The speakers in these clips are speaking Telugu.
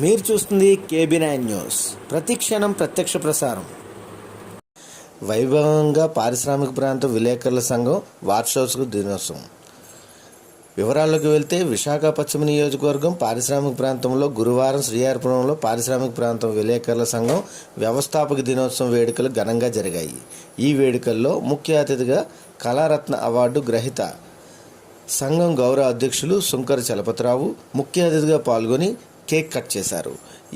మీరు చూస్తుంది KB9 న్యూస్. ప్రతి క్షణం ప్రత్యక్ష ప్రసారం. వైభవంగా పారిశ్రామిక ప్రాంత విలేకరుల సంఘం వార్షికోత్సవ దినోత్సవం. వివరాల్లోకి వెళ్తే విశాఖ పశ్చిమ నియోజకవర్గం పారిశ్రామిక ప్రాంతంలో గురువారం శ్రీహరిపురంలో పారిశ్రామిక ప్రాంతం విలేకరుల సంఘం వ్యవస్థాపక దినోత్సవం వేడుకలు ఘనంగా జరిగాయి. ఈ వేడుకల్లో ముఖ్య అతిథిగా కళారత్న అవార్డు గ్రహీత సంఘం గౌరవ అధ్యక్షులు సుంకర చలపతిరావు ముఖ్య అతిథిగా పాల్గొని కేక్ కట్ చేశారు.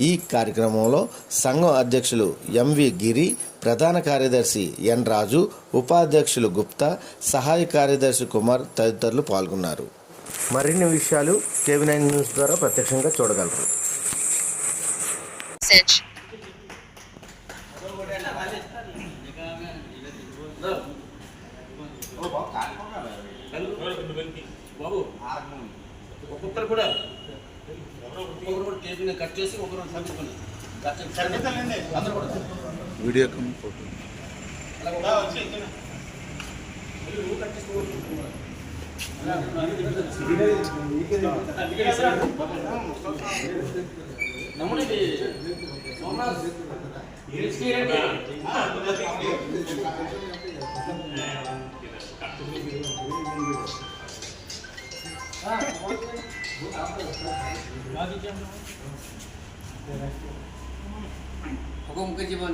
ఈ కార్యక్రమంలో సంఘం అధ్యక్షులు MV గిరి, ప్రధాన కార్యదర్శి N రాజు, ఉపాధ్యక్షులు గుప్తా, సహాయ కార్యదర్శి కుమార్ తదితరులు పాల్గొన్నారు. మరిన్ని విషయాలు KB9 న్యూస్ ద్వారా ప్రత్యక్షంగా చూడగలరు. ఒక్కొక్కరు కూడా కేజీని కట్ చేసి ఒకరు వీడియో ఫోటో నమ్ముడి मुख जीवन